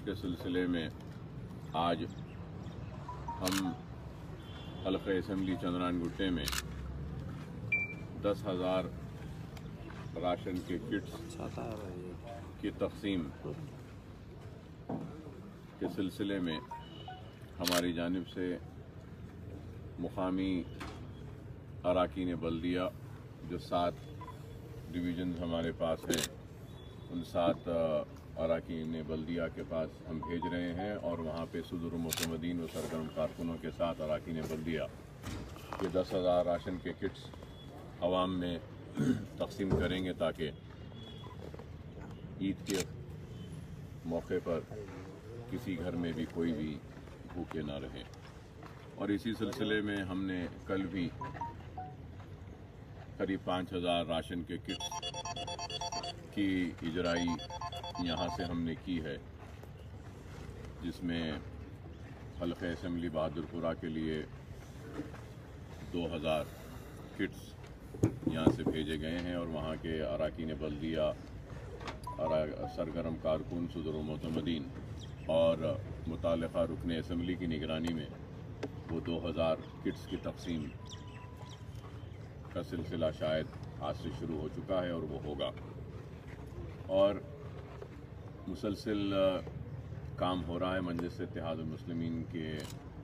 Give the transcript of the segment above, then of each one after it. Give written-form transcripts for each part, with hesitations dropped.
کے سلسلے میں آج ہم حلقہ اسمبلی چندران گٹے میں 10,000 راشن کے کٹس کی تقسیم کے سلسلے میں ہماری جانب سے مقامی اراکین بلدیہ جو 7 ڈویژنز ہمارے پاس ہیں ان 7 اراکین بلدیہ کے پاس ہم بھیج رہے ہیں اور وہاں پہ صدور و معتمدین و سرگرم کارکنوں کے ساتھ اراکین بلدیہ یہ 10,000 راشن کے کٹس عوام میں تقسیم کریں گے تاکہ عید کے موقع پر کسی گھر میں بھی کوئی بھی بھوکے نہ رہے۔ اور اسی سلسلے میں ہم نے کل بھی قریب 5,000 راشن کے کٹس کی اجرائی یہاں سے ہم نے کی ہے، جس میں حلقہ اسمبلی بہادر پورہ کے لیے 2,000 کٹس یہاں سے بھیجے گئے ہیں اور وہاں کے اراکین بلدیہ سرگرم کارکن صدور و معتمدین اور متعلقہ رکن اسمبلی کی نگرانی میں وہ 2,000 کٹس کی تقسیم کا سلسلہ شاید آج سے شروع ہو چکا ہے اور وہ ہوگا، اور مسلسل کام ہو رہا ہے۔ مجلس اتحاد المسلمین کے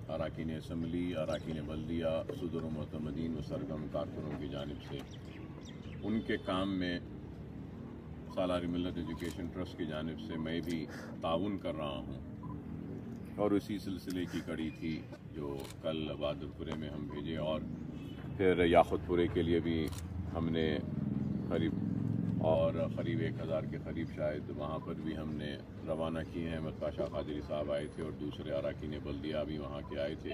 اراکین اسمبلی، اراکین بلدیہ، صدور و معتمدین و سرگرم کارکنوں کی جانب سے ان کے کام میں سالار ملت ایجوکیشن ٹرسٹ کی جانب سے میں بھی تعاون کر رہا ہوں، اور اسی سلسلے کی کڑی تھی جو کل بہادر پورے میں ہم بھیجے، اور پھر یاقوت پورے کے لیے بھی ہم نے قریب 1,000 کے قریب شاید وہاں پر بھی ہم نے روانہ کیے ہیں۔ احمد پاشا قادری صاحب آئے تھے اور دوسرے اراکین بلدیہ بھی وہاں کے آئے تھے،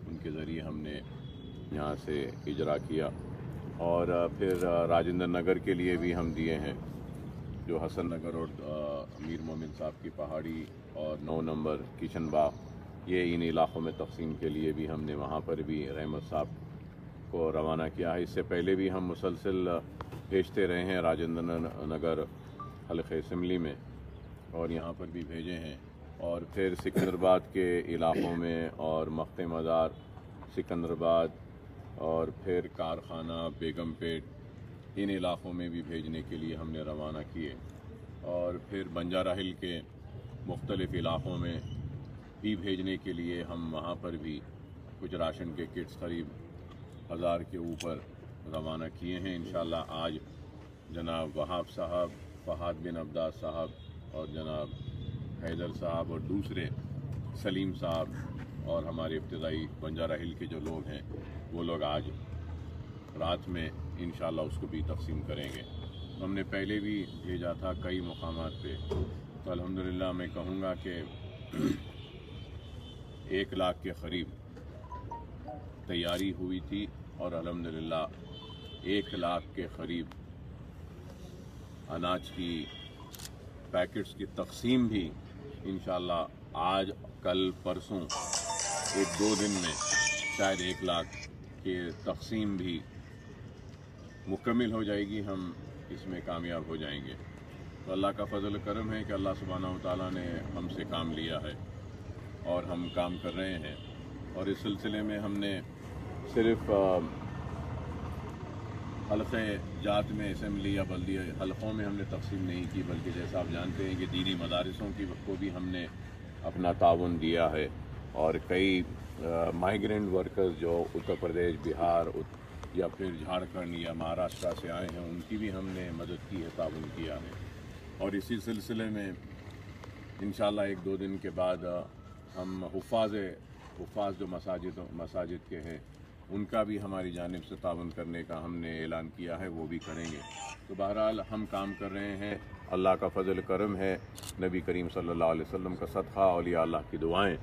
ان کے ذریعے ہم نے یہاں سے اجرا کیا، اور پھر راجندر نگر کے لیے بھی ہم دیے ہیں، جو حسن نگر اور امیر مومن صاحب کی پہاڑی اور 9 نمبر کشن باغ، یہ ان علاقوں میں تقسیم کے لیے بھی ہم نے وہاں پر بھی رحمت صاحب کو روانہ کیا ہے۔ اس سے پہلے بھی ہم مسلسل بھیجتے رہے ہیں راجندر نگر حلقہ اسمبلی میں، اور یہاں پر بھی بھیجے ہیں، اور پھر سکندرآباد کے علاقوں میں اور مقت مزار سکندرآباد اور پھر کارخانہ بیگم پیٹ ان علاقوں میں بھی بھیجنے کے لیے ہم نے روانہ کیے، اور پھر بنجارہ ہل کے مختلف علاقوں میں بھی بھیجنے کے لیے ہم وہاں پر بھی کچھ راشن کے کٹس قریب 1,000 کے اوپر روانہ کیے ہیں۔ انشاءاللہ آج جناب وہاب صاحب، فہد بن عباس صاحب اور جناب حیدر صاحب اور دوسرے سلیم صاحب اور ہمارے ابتدائی بنجارہ ہل کے جو لوگ ہیں وہ لوگ آج رات میں انشاءاللہ اس کو بھی تقسیم کریں گے۔ ہم نے پہلے بھی بھیجا تھا کئی مقامات پہ، تو الحمدللہ میں کہوں گا کہ 1 لاکھ کے قریب تیاری ہوئی تھی، اور الحمدللہ 1 لاکھ کے قریب اناج کی پیکٹس کی تقسیم بھی انشاءاللہ آج کل پرسوں 1-2 دن میں شاید 1 لاکھ کی تقسیم بھی مکمل ہو جائے گی، ہم اس میں کامیاب ہو جائیں گے۔ تو اللہ کا فضل و کرم ہے کہ اللہ سبحانہ و تعالیٰ نے ہم سے کام لیا ہے اور ہم کام کر رہے ہیں، اور اس سلسلے میں ہم نے صرف حلقہ جات میں اسمبلی یا بلدیہ حلقوں میں ہم نے تقسیم نہیں کی، بلکہ جیسا آپ جانتے ہیں کہ دینی مدارسوں کو بھی ہم نے اپنا تعاون دیا ہے، اور کئی مائیگرینٹ ورکرز جو اتر پردیش، بہار یا پھر جھارکھنڈ یا مہاراشٹرا سے آئے ہیں ان کی بھی ہم نے مدد کی ہے، تعاون کیا ہے، اور اسی سلسلے میں انشاءاللہ 1-2 دن کے بعد ہم حفاظ جو مساجد کے ہیں ان کا بھی ہماری جانب سے تعاون کرنے کا ہم نے اعلان کیا ہے، وہ بھی کریں گے۔ تو بہرحال ہم کام کر رہے ہیں، اللہ کا فضل کرم ہے، نبی کریم صلی اللہ علیہ وسلم کا صدقہ، اولیاء اللہ کی دعائیں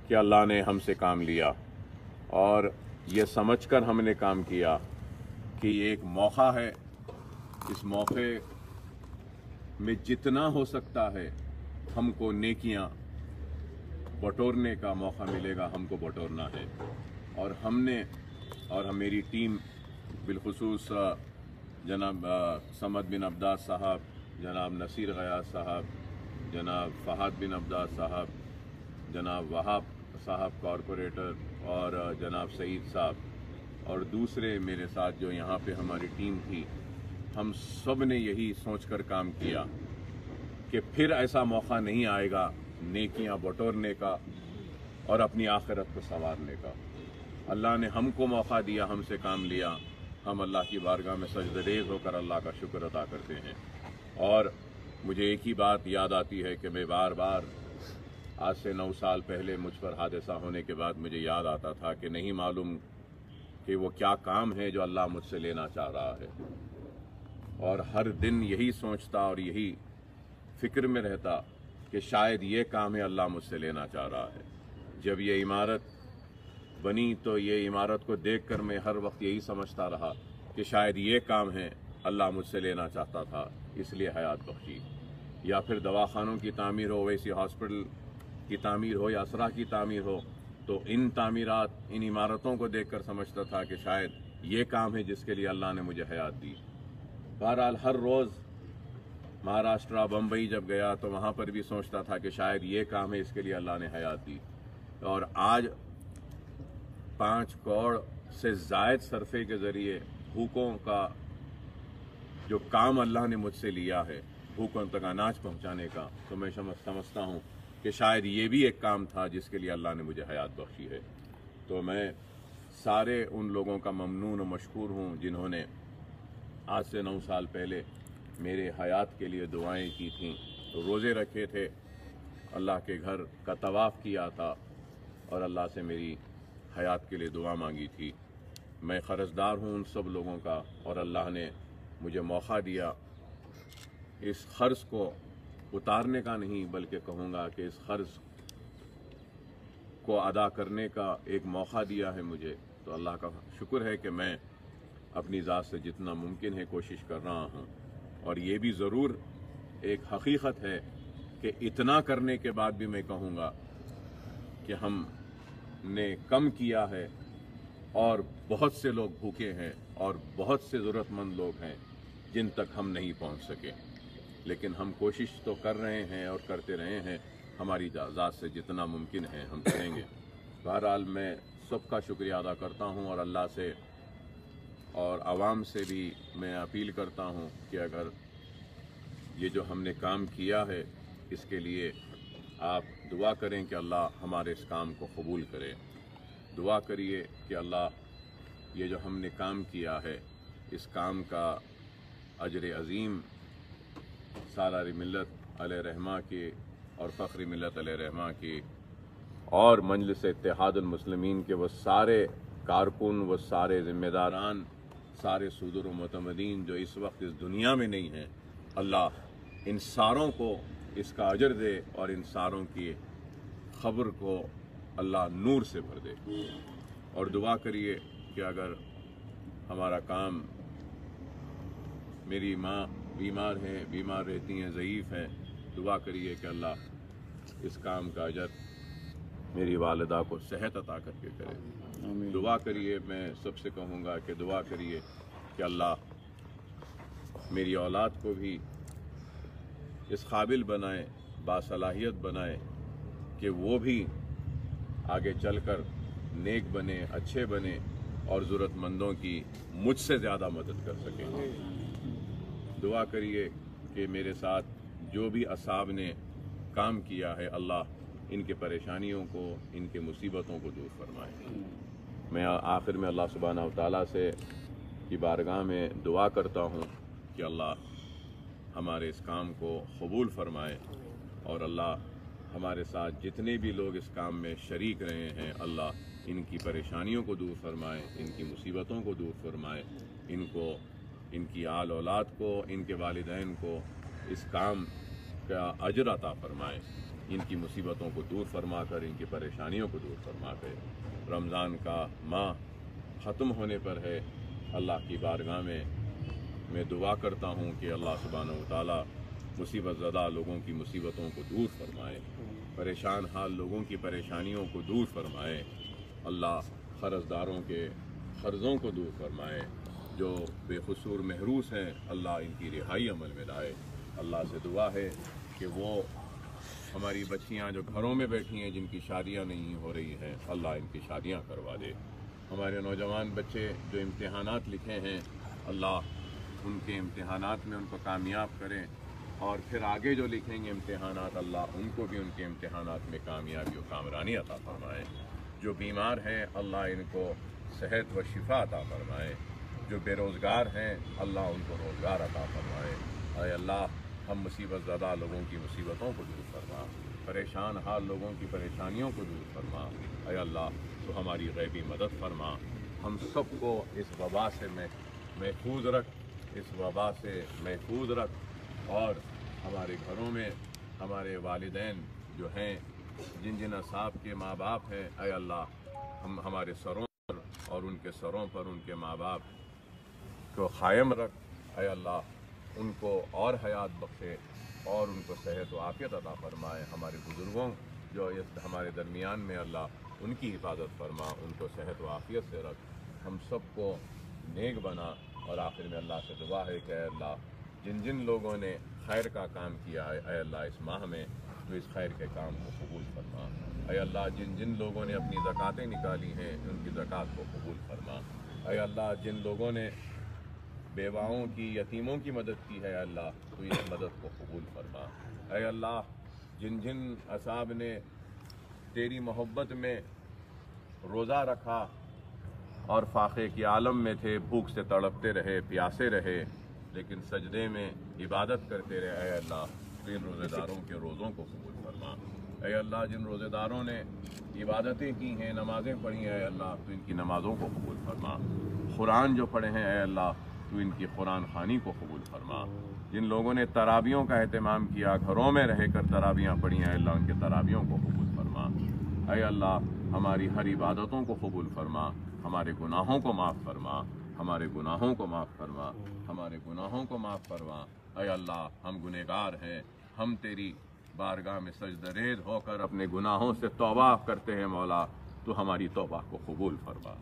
کہ اللہ نے ہم سے کام لیا، اور یہ سمجھ کر ہم نے کام کیا کہ یہ ایک موقع ہے، اس موقع میں جتنا ہو سکتا ہے ہم کو نیکیاں بٹورنے کا موقع ملے گا، ہم کو بٹورنا ہے، اور ہم نے اور میری ٹیم بالخصوص جناب سمد بن عباس صاحب، جناب نصیر غیاث صاحب، जनाब फ़हद बिन अब्बास साहब, जनाब वहाब साहब कॉरपोरेटर और जनाब सईद साहब और दूसरे मेरे साथ जो यहाँ पे हमारी टीम थी, हम सब ने यही सोचकर काम किया कि फिर ऐसा मौका नहीं आएगा नेकियां बटोरने का और अपनी आखिरत को संवारने का। अल्लाह ने हमको मौका दिया, हमसे काम लिया, हम अल्लाह की बारगाह में सजदरेज़ होकर अल्लाह का शुक्र अदा करते हैं। और मुझे एक ही बात याद आती है कि मैं बार बार आज से 9 साल पहले मुझ पर हादसा होने के बाद मुझे याद आता था कि नहीं मालूम कि वो क्या काम है जो अल्लाह मुझसे लेना चाह रहा है, और हर दिन यही सोचता और यही फिक्र में रहता कि शायद ये काम है अल्लाह मुझसे लेना चाह रहा है। जब ये इमारत बनी तो ये इमारत को देखकर मैं हर वक्त यही समझता रहा कि शायद ये काम है अल्लाह मुझसे लेना चाहता था, इसलिए हयात बख्शी। या फिर दवाखानों की तामीर हो, वैसी हॉस्पिटल की तामीर हो या असरा की तामीर हो, तो इन तामीरात, इन इमारतों को देखकर समझता था कि शायद ये काम है जिसके लिए अल्लाह ने मुझे हयात दी। बहरहाल हर रोज़ महाराष्ट्र बम्बई जब गया तो वहाँ पर भी सोचता था कि शायद ये काम है इसके लिए अल्लाह ने हयात दी। और आज 5 करोड़ से ज़ायद सरफे के ज़रिए भूखों का जो काम अल्लाह ने मुझसे लिया है, भूखों तक अनाज पहुँचाने का, तो मैं समझता हूँ कि शायद ये भी एक काम था जिसके लिए अल्लाह ने मुझे हयात बख्शी है। तो मैं सारे उन लोगों का ममनून और मशकूर हूँ जिन्होंने आज से 9 साल पहले मेरे हयात के लिए दुआएं की थीं, तो रोज़े रखे थे, अल्लाह के घर का तवाफ़ किया था और अल्लाह से मेरी हयात के लिए दुआ मांगी थी। मैं क़र्ज़दार हूँ उन सब लोगों का, और अल्लाह ने मुझे मौका दिया इस क़र्ज़ को उतारने का नहीं, बल्कि कहूँगा कि इस क़र्ज़ को अदा करने का एक मौका दिया है मुझे। तो अल्लाह का शुक्र है कि मैं अपनी ज़ात से जितना मुमकिन है कोशिश कर रहा हूँ। और ये भी ज़रूर एक हकीकत है कि इतना करने के बाद भी मैं कहूँगा कि हमने कम किया है और बहुत से लोग भूखे हैं और बहुत से ज़रूरतमंद लोग हैं जिन तक हम नहीं पहुँच सके। लेकिन हम कोशिश तो कर रहे हैं और करते रहे हैं, हमारी ज़ात से जितना मुमकिन है हम करेंगे। बहरहाल मैं सबका शुक्रिया अदा करता हूँ और अल्लाह से और आवाम से भी मैं अपील करता हूँ कि अगर ये जो हमने काम किया है इसके लिए आप दुआ करें कि अल्लाह हमारे इस काम को कबूल करे। दुआ करिए कि अल्लाह ये जो हमने काम किया है इस काम का अजर अज़ीम सालारी मिल्लत अलैहि रहमा की और फ़ख्री मिल्लत अलैहि रहमा की और मजलिस इत्तेहादुल मुस्लिमीन के वो सारे कारकुन, वो सारे ज़िम्मेदारान, सारे सुदूर व मुतमदीन जो इस वक्त इस दुनिया में नहीं हैं, अल्लाह इन सारों को इसका अजर दे और इन सारों की खबर को अल्लाह नूर से भर दे। और दुआ करिए कि अगर हमारा काम, मेरी माँ बीमार हैं, बीमार रहती हैं, ज़ईफ़ हैं, दुआ करिए कि अल्लाह इस काम का अजर मेरी वालिदा को सेहत अता करके करे। दुआ करिए, मैं सबसे कहूँगा कि दुआ करिए कि अल्लाह मेरी औलाद को भी इस काबिल बनाए, बासलाहियत बनाए कि वो भी आगे चलकर नेक बने, अच्छे बने और ज़रूरतमंदों की मुझसे ज़्यादा मदद कर सकें। दुआ करिए कि मेरे साथ जो भी असाब ने काम किया है, अल्लाह इनके परेशानियों को, इनके मुसीबतों को दूर फरमाए। मैं आखिर में अल्लाह सुब्हानहू व तआला से की बारगाह में दुआ करता हूँ कि अल्लाह हमारे इस काम को कबूल फरमाए और अल्लाह हमारे साथ जितने भी लोग इस काम में शरीक रहे हैं, अल्लाह इनकी परेशानियों को दूर फरमाए, इनकी मुसीबतों को दूर फरमाए, इनको, इनकी आल औलाद को, इनके वालिदैन को इस काम का अजर अता फरमाए, इनकी मुसीबतों को दूर फरमा कर, इनकी परेशानियों को दूर फरमा कर। रमज़ान का माह ख़त्म होने पर है, अल्लाह की बारगाह में मैं दुआ करता हूँ कि अल्लाह सुब्हानहू व तआला मुसीबत ज़दा लोगों की मुसीबतों को दूर फरमाए, परेशान हाल लोगों की परेशानियों को दूर फरमाए, अल्लाह क़र्ज़दारों के क़र्ज़ों को दूर फरमाए, जो बेक़सूर महरूस हैं अल्लाह इनकी रिहाई अमल में लाए। अल्लाह से दुआ है कि वो हमारी बच्चियां जो घरों में बैठी हैं, जिनकी शादियां नहीं हो रही हैं, अल्लाह इनकी शादियां करवा दे। हमारे नौजवान बच्चे जो इम्तिहानात लिखे हैं, अल्लाह उनके इम्तिहानात में उनको कामयाब करें, और फिर आगे जो लिखेंगे इम्तिहानात, अल्लाह उनको भी उनके इम्तिहानात में कामयाबी और कामरानी अता फरमाए। जो बीमार हैं, अल्लाह इनको सेहत व शिफा अता फरमाए। जो बेरोज़गार हैं, अल्लाह उनको रोज़गार अता फरमाए। अय अल्लाह, हम मुसीबत ज़दा लोगों की मुसीबतों को दूर फरमा, परेशान हाल लोगों की परेशानियों को दूर फरमा। अय अल्लाह, तो हमारी गैबी मदद फरमा। हम सबको इस वबा से महफूज रख, इस वबा से महफूज रख, और हमारे घरों में हमारे वालिदैन जो हैं, जिन जिन असाब के माँ बाप हैं, अय अल्लाह हम हमारे सरों पर और उनके सरों पर उनके माँ बाप को कायम रख। अय अल्लाह उनको और हयात बख्शे और उनको सेहत व आफियत अता फरमाए। हमारे बुज़ुर्गों जो इस हमारे दरमियान में, अल्लाह उनकी हिफाजत फरमा, उनको सेहत व आफियत से रख। हम सबको नेक बना। और आखिर में अल्लाह से दुआ है कि अल्लाह जिन जिन लोगों ने खैर का काम किया है, अय अल्लाह इस माह में तो इस खैर के काम को कबूल फरमा। अय अल्लाह जिन जिन लोगों ने अपनी ज़कातें निकाली हैं, उनकी ज़कात को कबूल फरमा। अय अल्लाह जिन लोगों ने बेवाओं की, यतीमों की मदद की है, अल्लाह तो इस मदद को कबूल फरमा। अय अल्लाह जिन जिन असाब ने तेरी मोहब्बत में रोज़ा रखा और फाक़े के आलम में थे, भूख से तड़पते रहे, प्यासे रहे, लेकिन सजदे में इबादत करते रहे, अय अल्लाह तो इन रोज़ेदारों के रोज़ों को कबूल फरमा। अय अल्लाह जिन रोज़ेदारों ने इबादतें की हैं, नमाज़ें पढ़ी हैं, अय अल्लाह तो इनकी नमाज़ों को कबूल फरमा। कुरान जो पढ़े हैं, अय अल्लाह तो इनकी कुरान ख़ानी को कबूल फरमा। जिन लोगों ने तराबियों का एहतमाम किया, घरों में रहकर तराबियाँ पढ़ी हैं, अल्लाह उनके तराबियों को कबूल फरमा। अय अल्लाह हमारी हर इबादतों को कबूल फरमा, हमारे गुनाहों को माफ़ फरमा, हमारे गुनाहों को माफ़ फरमा, हमारे गुनाहों को माफ़ फरमा। अय अल्लाह हम गुनहगार हैं, हम तेरी बारगाह में सजदरेज़ होकर अपने गुनाहों से तौबा करते हैं मौला, तो हमारी तौबा को कबूल फरमा,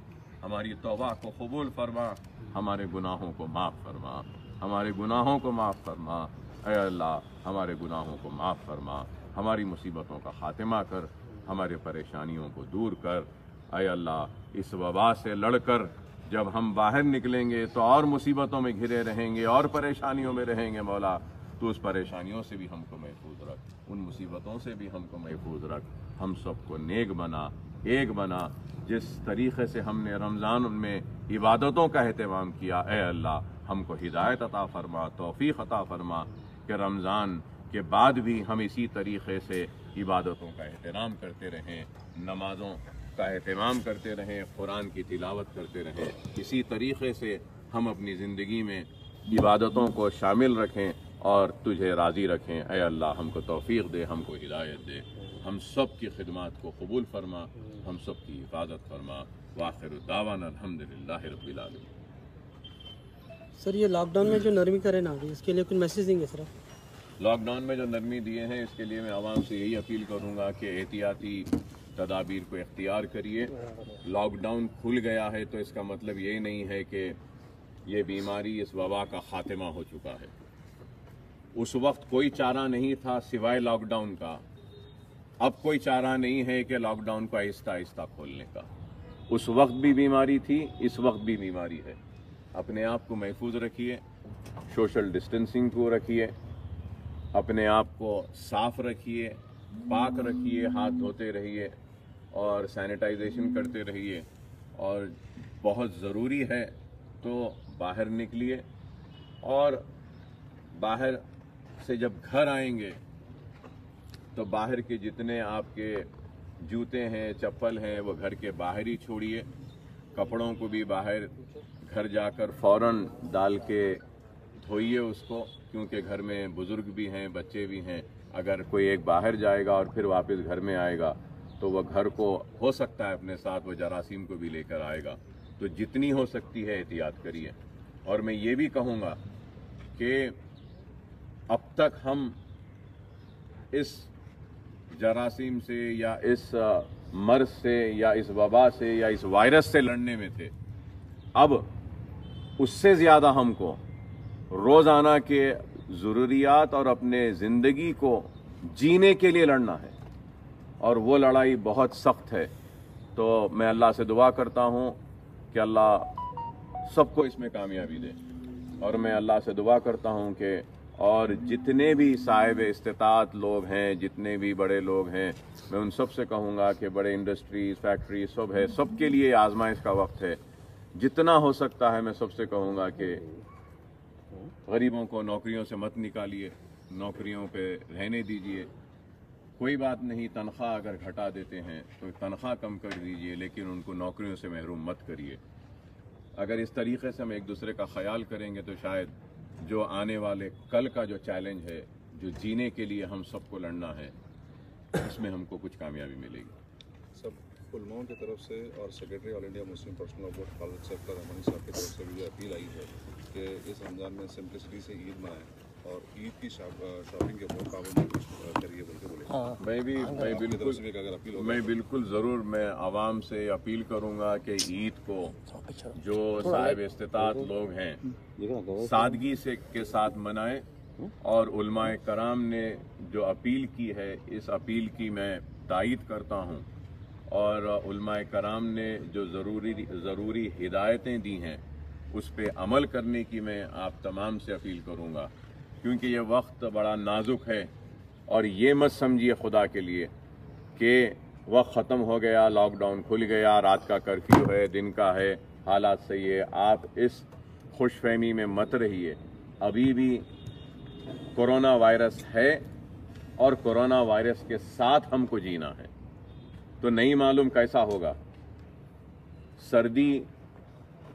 हमारी तौबा को कबूल फरमा, हमारे गुनाहों को माफ़ फरमा, हमारे गुनाहों को माफ़ फरमा। अय अल्लाह हमारे गुनाहों को माफ़ फरमा, हमारी मुसीबतों का ख़ात्मा कर, हमारे परेशानियों को दूर कर। अय अल्लाह इस वबा से लड़कर जब हम बाहर निकलेंगे तो और मुसीबतों में घिरे रहेंगे और परेशानियों में रहेंगे मौला, तो उस परेशानियों से भी हमको महफूज रख, उन मुसीबतों से भी हमको महफूज रख। हम सबको नेक बना, एक बना। जिस तरीक़े से हमने रमज़ान में इबादतों का एहतमाम किया, ए अल्लाह हमको हिदायत अता फरमा, तौफ़ीक़ अता फरमा कि रमज़ान के बाद भी हम इसी तरीक़े से इबादतों का एहतराम करते रहें, नमाज़ों का एहतमाम करते रहें, कुरान की तिलावत करते रहें। इसी तरीक़े से हम अपनी ज़िंदगी में इबादतों को शामिल रखें और तुझे राज़ी रखें। ऐ अल्लाह हमको तौफ़ीक़ दे, हमको हिदायत दे, हम सब की खिदमत को कबूल फरमा, हम सब की हिफाजत फरमा। वाखिर दावाना अल्हम्दुलिल्लाहि रब्बिल आलमीन। सर ये लॉकडाउन में जो नरमीकरण आ गई, इसके लिए कुछ मैसेज देंगे सर? लॉकडाउन में जो नरमी दिए हैं, इसके लिए मैं आवाम से यही अपील करूँगा कि एहतियाती तदाबीर को इख्तियार करिए। लॉकडाउन खुल गया है तो इसका मतलब ये नहीं है कि ये बीमारी, इस वबा का ख़ात्मा हो चुका है। उस वक्त कोई चारा नहीं था सिवाय लॉकडाउन का, अब कोई चारा नहीं है कि लॉकडाउन को आहिस्ता आहिस्ता खोलने का। उस वक्त भी बीमारी थी, इस वक्त भी बीमारी है। अपने आप को महफूज रखिए, सोशल डिस्टेंसिंग को रखिए, अपने आप को साफ रखिए, पाक रखिए, हाथ धोते रहिए और सैनिटाइजेशन करते रहिए, और बहुत ज़रूरी है तो बाहर निकलिए, और बाहर से जब घर आएंगे तो बाहर के जितने आपके जूते हैं, चप्पल हैं, वो घर के बाहर ही छोड़िए। कपड़ों को भी बाहर घर जाकर फ़ौरन डाल के धोइए उसको, क्योंकि घर में बुज़ुर्ग भी हैं, बच्चे भी हैं। अगर कोई एक बाहर जाएगा और फिर वापस घर में आएगा तो वह घर को हो सकता है अपने साथ वो जरासीम को भी लेकर आएगा। तो जितनी हो सकती है एहतियात करिए। और मैं ये भी कहूँगा कि अब तक हम इस जरासीम से या इस मर्ज से या इस वबा से या इस वायरस से लड़ने में थे, अब उससे ज़्यादा हमको रोज़ाना के ज़रूरियात और अपने ज़िंदगी को जीने के लिए लड़ना है और वो लड़ाई बहुत सख्त है। तो मैं अल्लाह से दुआ करता हूँ कि अल्लाह सबको इसमें कामयाबी दे, और मैं अल्लाह से दुआ करता हूँ कि और जितने भी साहिब इस्तिताअत लोग हैं, जितने भी बड़े लोग हैं, मैं उन सब से कहूँगा कि बड़े इंडस्ट्रीज, फैक्ट्री सब है, सबके लिए आजमाइश का वक्त है। जितना हो सकता है मैं सबसे कहूँगा कि गरीबों को नौकरियों से मत निकालिए, नौकरियों पे रहने दीजिए। कोई बात नहीं, तनख्वाह अगर घटा देते हैं तो तनख्वाह कम कर दीजिए, लेकिन उनको नौकरियों से महरूम मत करिए। अगर इस तरीके से हम एक दूसरे का ख्याल करेंगे तो शायद जो आने वाले कल का जो चैलेंज है, जो जीने के लिए हम सबको लड़ना है, उसमें हमको कुछ कामयाबी मिलेगी। सब उलमाओं की तरफ से और secretary all India Muslim personal law board Khalid Safdar Rahmani साहब की तरफ से भी अपील आई है कि इस रमज़ान में सिंपलिसिटी से ईद मनाएं और ईद की शॉपिंग के ऊपर पाबंदी करिए बोल के बोले। मैं बिल्कुल ज़रूर मैं आवाम से अपील करूँगा कि ईद को जो साहिब इस्तिताअत लोग हैं सादगी से के साथ मनाएं, और उलमाए कराम ने जो अपील की है, इस अपील की मैं तायीद करता हूँ, और उलमाए कराम ने जो ज़रूरी हिदायतें दी हैं उस पे अमल करने की मैं आप तमाम से अपील करूँगा, क्योंकि ये वक्त बड़ा नाजुक है। और ये मत समझिए खुदा के लिए कि वक्त ख़त्म हो गया, लॉकडाउन खुल गया, रात का कर्फ्यू है, दिन का है, हालात सही है। आप इस खुशफहमी में मत रहिए। अभी भी कोरोना वायरस है और कोरोना वायरस के साथ हमको जीना है। तो नहीं मालूम कैसा होगा। सर्दी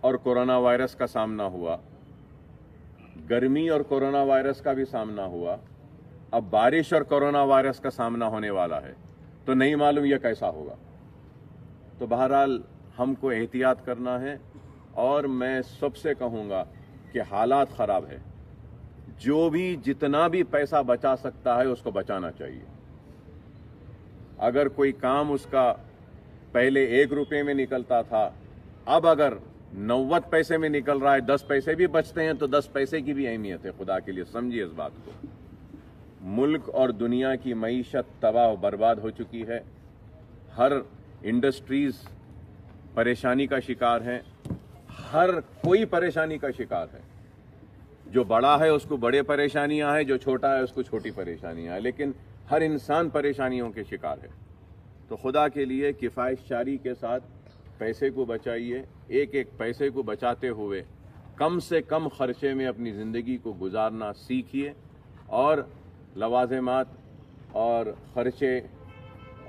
और कोरोना वायरस का सामना हुआ, गर्मी और कोरोना वायरस का भी सामना हुआ, अब बारिश और कोरोना वायरस का सामना होने वाला है। तो नहीं मालूम यह कैसा होगा। तो बहरहाल हमको एहतियात करना है, और मैं सबसे कहूँगा कि हालात ख़राब है, जो भी जितना भी पैसा बचा सकता है उसको बचाना चाहिए। अगर कोई काम उसका पहले 1 रुपये में निकलता था, अब अगर 90 पैसे में निकल रहा है, 10 पैसे भी बचते हैं, तो 10 पैसे की भी अहमियत है। खुदा के लिए समझिए इस बात को। मुल्क और दुनिया की मईशत तबाह और बर्बाद हो चुकी है। हर इंडस्ट्रीज परेशानी का शिकार है, हर कोई परेशानी का शिकार है। जो बड़ा है उसको बड़े परेशानियां हैं, जो छोटा है उसको छोटी परेशानियां हैं, लेकिन हर इंसान परेशानियों के शिकार है। तो खुदा के लिए किफ़ायतशारी के साथ पैसे को बचाइए। एक एक पैसे को बचाते हुए कम से कम खर्चे में अपनी ज़िंदगी को गुजारना सीखिए, और लवाज़िमात और खर्चे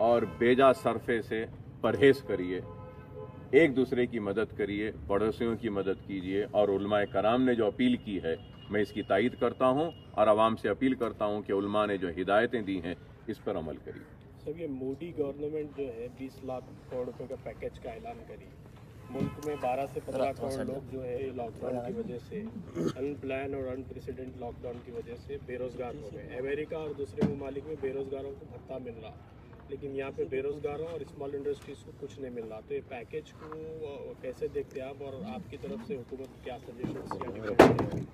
और बेजा सरफे से परहेज़ करिए। एक दूसरे की मदद करिए, पड़ोसियों की मदद कीजिए, और उलमाए कराम ने जो अपील की है मैं इसकी तायीद करता हूँ, और आवाम से अपील करता हूँ कि उलमा ने जो हिदायतें दी हैं इस पर अमल करिए। सर, ये मोदी गवर्नमेंट जो है 20 लाख करोड़ रुपए का पैकेज का ऐलान करी। मुल्क में 12 से 15 करोड़ लोग जो है लॉकडाउन की वजह से, अनप्लान और अनप्रेसिडेंट लॉकडाउन की वजह से बेरोजगार हो गए। अमेरिका और दूसरे ममालिक में बेरोजगारों को भत्ता मिल रहा, लेकिन यहाँ पे बेरोजगारों और स्मॉल इंडस्ट्रीज को कुछ नहीं मिल रहा। तो ये पैकेज को कैसे देखते हैं आप, और आपकी तरफ से हुकूमत क्या सजेशन?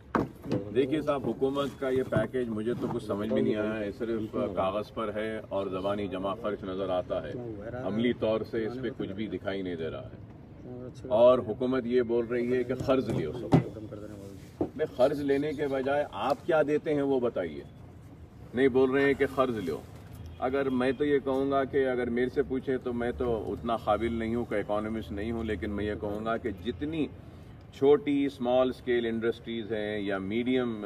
देखिए साहब, हुकूमत का ये पैकेज मुझे तो कुछ समझ में नहीं आया है। सिर्फ कागज़ पर है और ज़बानी जमा खर्च नज़र आता है, अमली तौर से इस पर कुछ भी दिखाई नहीं दे रहा है। और हुकूमत ये बोल रही है कि क़र्ज़ लियो सब। मैं क़र्ज़ लेने के बजाय आप क्या देते हैं वो बताइए। नहीं, बोल रहे हैं कि क़र्ज़ लो। अगर मैं तो ये कहूँगा कि अगर मेरे से पूछे तो मैं तो उतना काबिल नहीं हूँ, कि इकोनॉमिस्ट नहीं हूँ, लेकिन मैं ये कहूँगा कि जितनी छोटी स्मॉल स्केल इंडस्ट्रीज़ हैं या मीडियम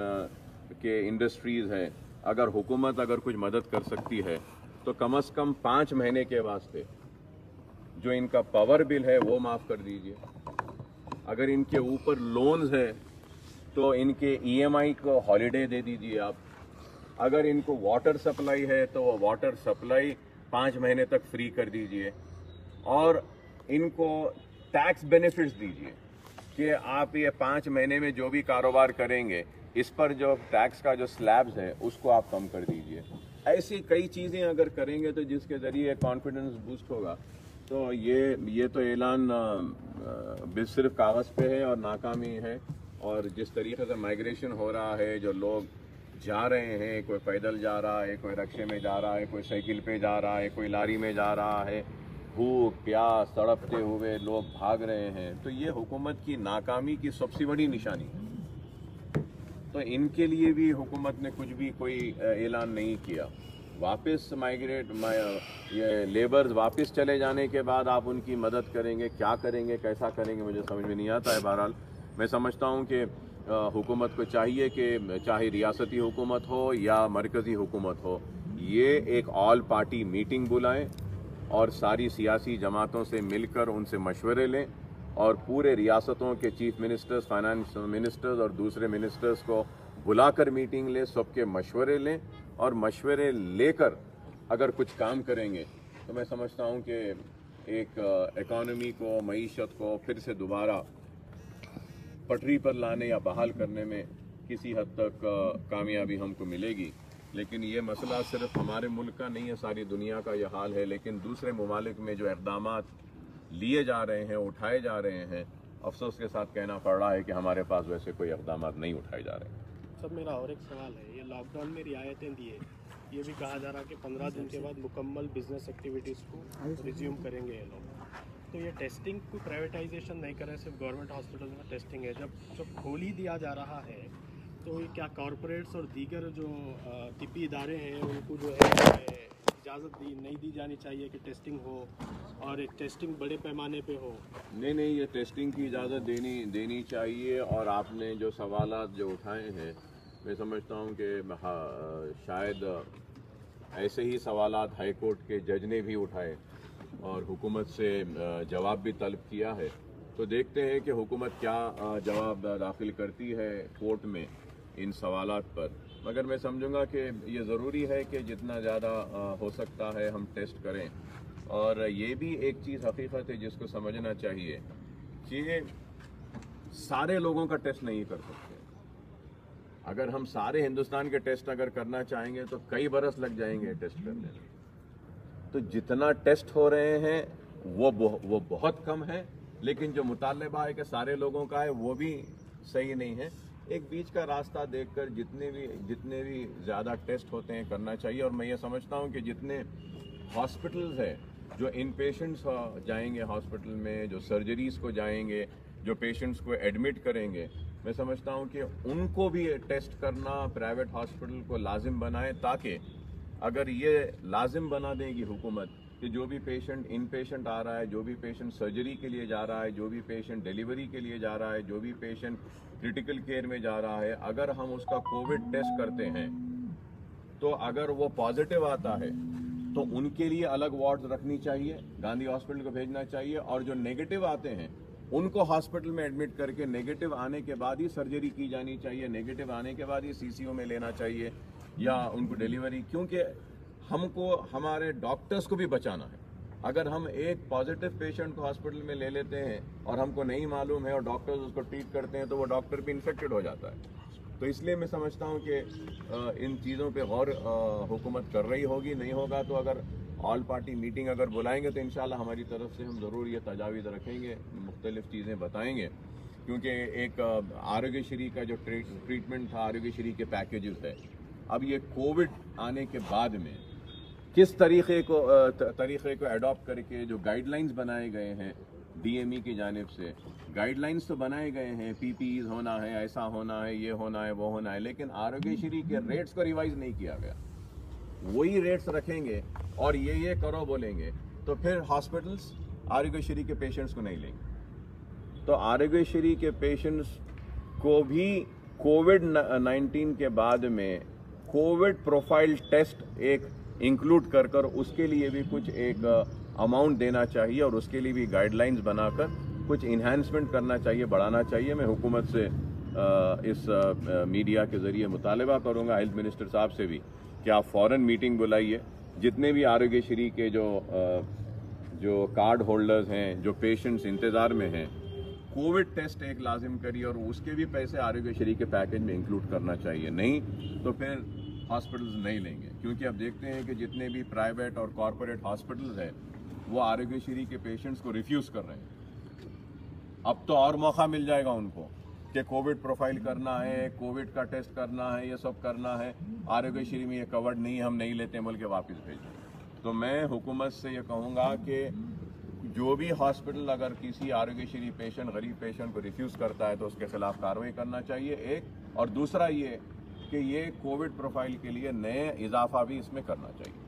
के इंडस्ट्रीज़ हैं, अगर हुकूमत अगर कुछ मदद कर सकती है तो कम से कम 5 महीने के वास्ते जो इनका पावर बिल है वो माफ़ कर दीजिए। अगर इनके ऊपर लोन्स है तो इनके EMI को हॉलीडे दे दीजिए आप। अगर इनको वाटर सप्लाई है तो वो वाटर सप्लाई 5 महीने तक फ्री कर दीजिए, और इनको टैक्स बेनिफिट्स दीजिए कि आप ये 5 महीने में जो भी कारोबार करेंगे इस पर जो टैक्स का जो स्लैब्स है उसको आप कम कर दीजिए। ऐसी कई चीज़ें अगर करेंगे तो जिसके ज़रिए कॉन्फिडेंस बूस्ट होगा। तो ये तो ऐलान सिर्फ कागज़ पे है और नाकामी है। और जिस तरीके से माइग्रेशन हो रहा है, जो लोग जा रहे हैं, कोई पैदल जा रहा है, कोई रिक्शे में जा रहा है, कोई साइकिल पे जा रहा है, कोई लारी में जा रहा है, भूख प्यास तड़पते हुए लोग भाग रहे हैं, तो ये हुकूमत की नाकामी की सबसे बड़ी निशानी है। तो इनके लिए भी हुकूमत ने कुछ भी कोई ऐलान नहीं किया। वापस ये लेबर्स वापस चले जाने के बाद आप उनकी मदद करेंगे, क्या करेंगे, कैसा करेंगे, मुझे समझ में नहीं आता है। बहरहाल मैं समझता हूँ कि हुकूमत को चाहिए कि चाहे रियासती हुकूमत हो या मरकज़ी हुकूमत हो, ये एक ऑल पार्टी मीटिंग बुलाएं और सारी सियासी जमातों से मिलकर उनसे मशवरे लें और पूरे रियासतों के चीफ मिनिस्टर्स, फाइनेंस मिनिस्टर्स और दूसरे मिनिस्टर्स को बुलाकर मीटिंग लें, सबके मशवरे लें और मशवरे लेकर अगर कुछ काम करेंगे तो मैं समझता हूँ कि एक इकॉनमी को, मईशत को फिर से दोबारा पटरी पर लाने या बहाल करने में किसी हद तक कामयाबी हमको मिलेगी। लेकिन ये मसला सिर्फ हमारे मुल्क का नहीं है, सारी दुनिया का ये हाल है। लेकिन दूसरे ममालिक में जो इक़दामात लिए जा रहे हैं, उठाए जा रहे हैं, अफसोस के साथ कहना पड़ रहा है कि हमारे पास वैसे कोई इक़दामात नहीं उठाए जा रहे हैं। सर मेरा और एक सवाल है, ये लॉकडाउन में रियायतें दिए, ये भी कहा जा रहा है कि 15 दिन के बाद मुकम्मल बिजनेस एक्टिविटीज़ को रिज्यूम करेंगे ये लोग। तो ये टेस्टिंग को प्राइवेटाइजेशन नहीं कर रहे, सिर्फ गवर्नमेंट हॉस्पिटल में टेस्टिंग है। जब खोल ही दिया जा रहा है तो ये क्या कॉरपोरेट्स और दीगर जो तिब्बी इदारे हैं उनको जो है इजाज़त नहीं दी जानी चाहिए कि टेस्टिंग हो और एक टेस्टिंग बड़े पैमाने पे हो? नहीं, ये टेस्टिंग की इजाज़त देनी चाहिए। और आपने जो सवालात जो उठाए हैं, मैं समझता हूँ कि शायद ऐसे ही सवालात हाई कोर्ट के जज ने भी उठाए और हुकूमत से जवाब भी तलब किया है। तो देखते हैं कि हुकूमत क्या जवाब दाखिल करती है कोर्ट में इन सवालात पर। मगर मैं समझूंगा कि ये ज़रूरी है कि जितना ज़्यादा हो सकता है हम टेस्ट करें। और ये भी एक चीज़ हकीकत है जिसको समझना चाहिए कि सारे लोगों का टेस्ट नहीं कर सकते। अगर हम सारे हिंदुस्तान के टेस्ट अगर करना चाहेंगे तो कई बरस लग जाएंगे टेस्ट करने में। तो जितना टेस्ट हो रहे हैं वो बहुत कम है, लेकिन जो मुतालबा है कि सारे लोगों का है वो भी सही नहीं है। एक बीच का रास्ता देखकर जितने भी ज़्यादा टेस्ट होते हैं करना चाहिए। और मैं ये समझता हूँ कि जितने हॉस्पिटल्स हैं जो इन पेशेंट्स जाएंगे हॉस्पिटल में, जो सर्जरीज़ को जाएंगे, जो पेशेंट्स को एडमिट करेंगे, मैं समझता हूँ कि उनको भी टेस्ट करना प्राइवेट हॉस्पिटल को लाजिम बनाए, ताकि अगर ये लाजिम बना देगी हुकूमत कि जो भी पेशेंट इन पेशेंट आ रहा है, जो भी पेशेंट सर्जरी के लिए जा रहा है, जो भी पेशेंट डिलीवरी के लिए जा रहा है, जो भी पेशेंट क्रिटिकल केयर में जा रहा है, अगर हम उसका कोविड टेस्ट करते हैं तो अगर वो पॉजिटिव आता है तो उनके लिए अलग वार्ड रखनी चाहिए, गांधी हॉस्पिटल को भेजना चाहिए। और जो नेगेटिव आते हैं उनको हॉस्पिटल में एडमिट करके नेगेटिव आने के बाद ही सर्जरी की जानी चाहिए, नेगेटिव आने के बाद ही सीसीयू में लेना चाहिए या उनको डिलीवरी। क्योंकि हमको हमारे डॉक्टर्स को भी बचाना है। अगर हम एक पॉजिटिव पेशेंट को हॉस्पिटल में ले लेते हैं और हमको नहीं मालूम है और डॉक्टर्स उसको ट्रीट करते हैं तो वो डॉक्टर भी इन्फेक्टेड हो जाता है। तो इसलिए मैं समझता हूँ कि इन चीज़ों पे गौर हुकूमत कर रही होगी। नहीं होगा तो अगर ऑल पार्टी मीटिंग अगर बुलाएंगे तो इंशाल्लाह हमारी तरफ से हम ज़रूर ये तजावीज़ रखेंगे, मुख्तलिफ़ चीज़ें बताएंगे। क्योंकि एक आरोग्य श्री का जो ट्रीटमेंट था, आरोग्य श्री के पैकेजेस है, अब ये कोविड आने के बाद में किस तरीक़े को एडॉप्ट करके जो गाइडलाइंस बनाए गए हैं DME की जानिब से, गाइडलाइंस तो बनाए गए हैं, PPEs होना है, ऐसा होना है, ये होना है, वो होना है, लेकिन आरोग्यश्री के रेट्स को रिवाइज नहीं किया गया। वही रेट्स रखेंगे और ये करो बोलेंगे तो फिर हॉस्पिटल्स आरोग्यश्री के पेशेंट्स को नहीं लेंगे। तो आरोग्यश्री के पेशेंट्स को भी कोविड-19 के बाद में कोविड प्रोफाइल टेस्ट एक इंक्लूड कर उसके लिए भी कुछ एक अमाउंट देना चाहिए और उसके लिए भी गाइडलाइंस बनाकर कुछ इन्हांसमेंट करना चाहिए, बढ़ाना चाहिए। मैं हुकूमत से इस मीडिया के ज़रिए मुतालबा करूँगा, हेल्थ मिनिस्टर साहब से भी, कि आप फ़ौरन मीटिंग बुलाइए। जितने भी आरोग्यश्री के जो कार्ड होल्डर्स हैं, जो पेशेंट्स इंतज़ार में हैं, कोविड टेस्ट एक लाजिम करिए और उसके भी पैसे आरोग्यश्री के पैकेज में इंक्लूड करना चाहिए। नहीं तो फिर हॉस्पिटल्स नहीं लेंगे। क्योंकि अब देखते हैं कि जितने भी प्राइवेट और कॉरपोरेट हॉस्पिटल्स हैं वो आरोग्यश्री के पेशेंट्स को रिफ्यूज़ कर रहे हैं। अब तो और मौका मिल जाएगा उनको कि कोविड प्रोफाइल करना है, कोविड का टेस्ट करना है, ये सब करना है, आरोग्यश्री में ये कवर्ड नहीं, हम नहीं लेते बोल के वापस भेजें। तो मैं हुकूमत से ये कहूँगा कि जो भी हॉस्पिटल अगर किसी आरोग्यश्री पेशेंट, गरीब पेशेंट को रिफ्यूज़ करता है तो उसके खिलाफ कार्रवाई करना चाहिए, एक। और दूसरा ये कि ये कोविड प्रोफाइल के लिए नए इजाफा भी इसमें करना चाहिए।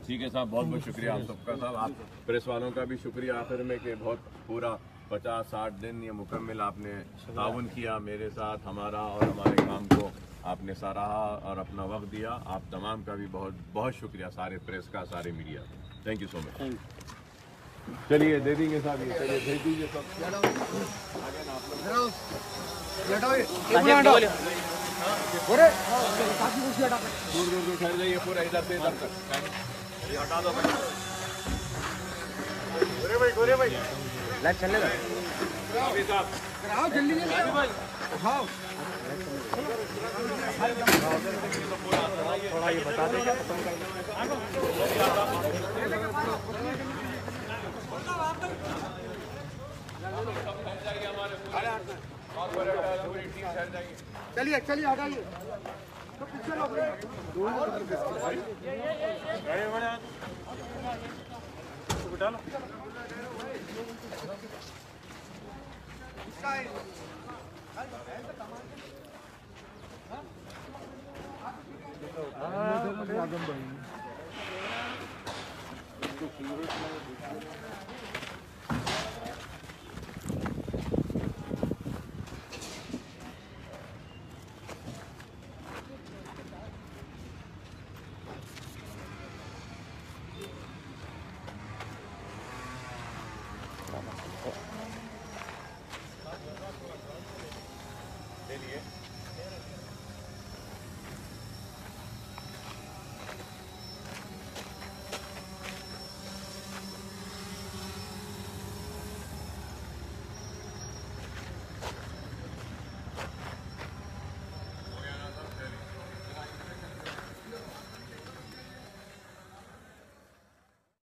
ठीक है साहब, बहुत बहुत शुक्रिया आप सबका। साहब आप प्रेस वालों का भी शुक्रिया आखिर में कि बहुत पूरा 50-60 दिन ये मुकम्मल आपने ताउन किया मेरे साथ, हमारा और हमारे काम को आपने सराहा और अपना वक्त दिया। आप तमाम का भी बहुत बहुत शुक्रिया, सारे प्रेस का, सारे मीडिया का। Thank you so much. चलिए दे देंगे साहब, ये चलिए भेज दीजिए सब। आगे ना आप लोग दूर ठहर जाइए, पूरा इधर से इधर तक ये हटा दो भाई। गोरे भाई लाइट चलने दो जल्दी भाई, उठाओ थोड़ा ये बता देंगे खत्म चलिए चलिए हटाइए